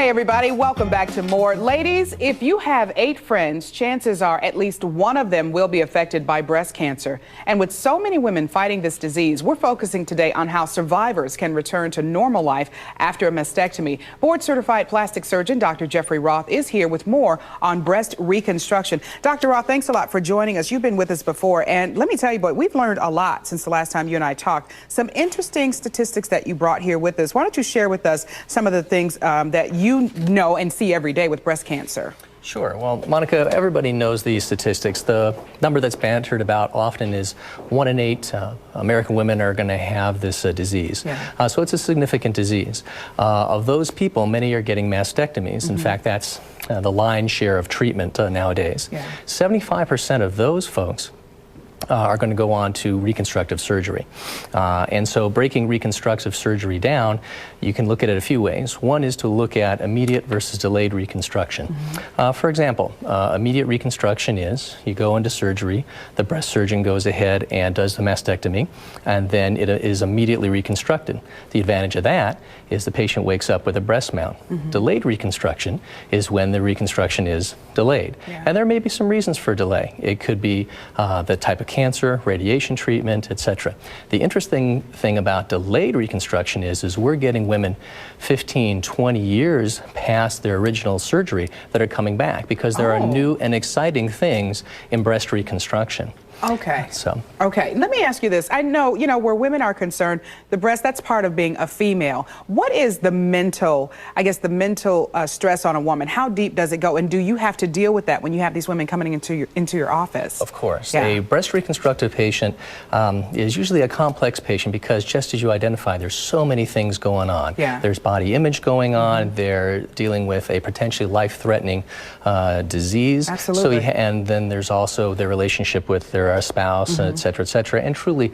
Hey everybody, welcome back to more. Ladies, if you have 8 friends, chances are at least one of them will be affected by breast cancer. And with so many women fighting this disease, we're focusing today on how survivors can return to normal life after a mastectomy. Board-certified plastic surgeon Dr. Roth is here with more on breast reconstruction. Dr. Roth, thanks a lot for joining us. You've been with us before, and let me tell you, boy, we've learned a lot since the last time you and I talked. Some interesting statistics that you brought here with us. Why don't you share with us some of the things that you know and see every day with breast cancer? Sure. Well, Monica, everybody knows these statistics. The number that's bantered about often is 1 in 8 American women are going to have this disease. Yeah. So it's a significant disease. Of those people, many are getting mastectomies. In fact, that's the lion's share of treatment nowadays. 75% of those folks are going to go on to reconstructive surgery. And so breaking reconstructive surgery down, you can look at it a few ways. One is to look at immediate versus delayed reconstruction. For example, immediate reconstruction is you go into surgery, the breast surgeon goes ahead and does the mastectomy, and then it is immediately reconstructed. The advantage of that is the patient wakes up with a breast mount. Delayed reconstruction is when the reconstruction is delayed. And there may be some reasons for delay. It could be the type of cancer, radiation treatment, etc. The interesting thing about delayed reconstruction is we're getting women 15, 20 years past their original surgery that are coming back because there are new and exciting things in breast reconstruction. Okay. Okay. Let me ask you this. I know, where women are concerned, the breast, that's part of being a female. What is the mental, stress on a woman? How deep does it go? And do you have to deal with that when you have these women coming into your office? Of course. Yeah. A breast reconstructive patient is usually a complex patient because just as you identified, there's so many things going on. Yeah. There's body image going on. They're dealing with a potentially life-threatening disease. Absolutely. And then there's also their relationship with their spouse, et cetera, et cetera. And truly,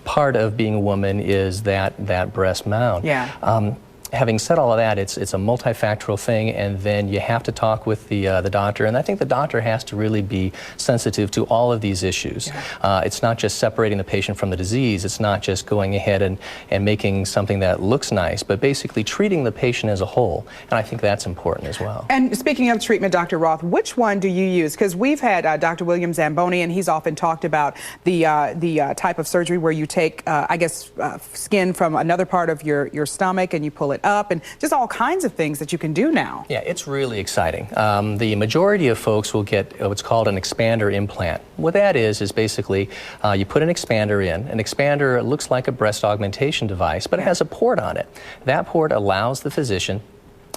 part of being a woman is that breast mount. Yeah. Having said all of that, it's a multifactorial thing, and then you have to talk with the doctor, and I think the doctor has to really be sensitive to all of these issues. Yeah. It's not just separating the patient from the disease, it's not just going ahead and making something that looks nice, but basically treating the patient as a whole, and I think that's important as well. And speaking of treatment, Dr. Roth, which one do you use? Because we've had Dr. William Zamboni, and he's often talked about the type of surgery where you take, skin from another part of your stomach and you pull it up, and just all kinds of things that you can do now. Yeah, it's really exciting. The majority of folks will get what's called an expander implant. What that is basically you put an expander in. An expander looks like a breast augmentation device, but it has a port on it. That port allows the physician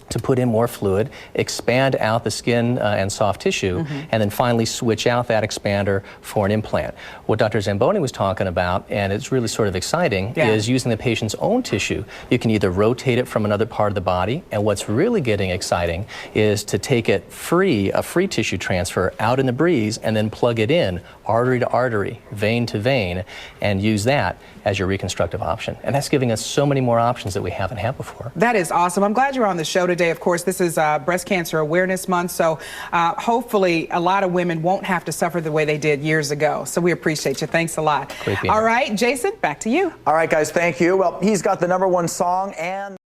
to put in more fluid, expand out the skin and soft tissue, and then finally switch out that expander for an implant. What Dr. Zamboni was talking about, and it's really sort of exciting, is using the patient's own tissue. You can either rotate it from another part of the body, and what's really getting exciting is to take it a free tissue transfer out in the breeze, and then plug it in artery to artery, vein to vein, and use that as your reconstructive option. And that's giving us so many more options that we haven't had before. That is awesome. I'm glad you're on the show today. Of course, this is Breast Cancer Awareness Month, so hopefully a lot of women won't have to suffer the way they did years ago. So we appreciate you. Thanks a lot. All right, Jason, back to you. All right, guys, thank you. Well, he's got the #1 song and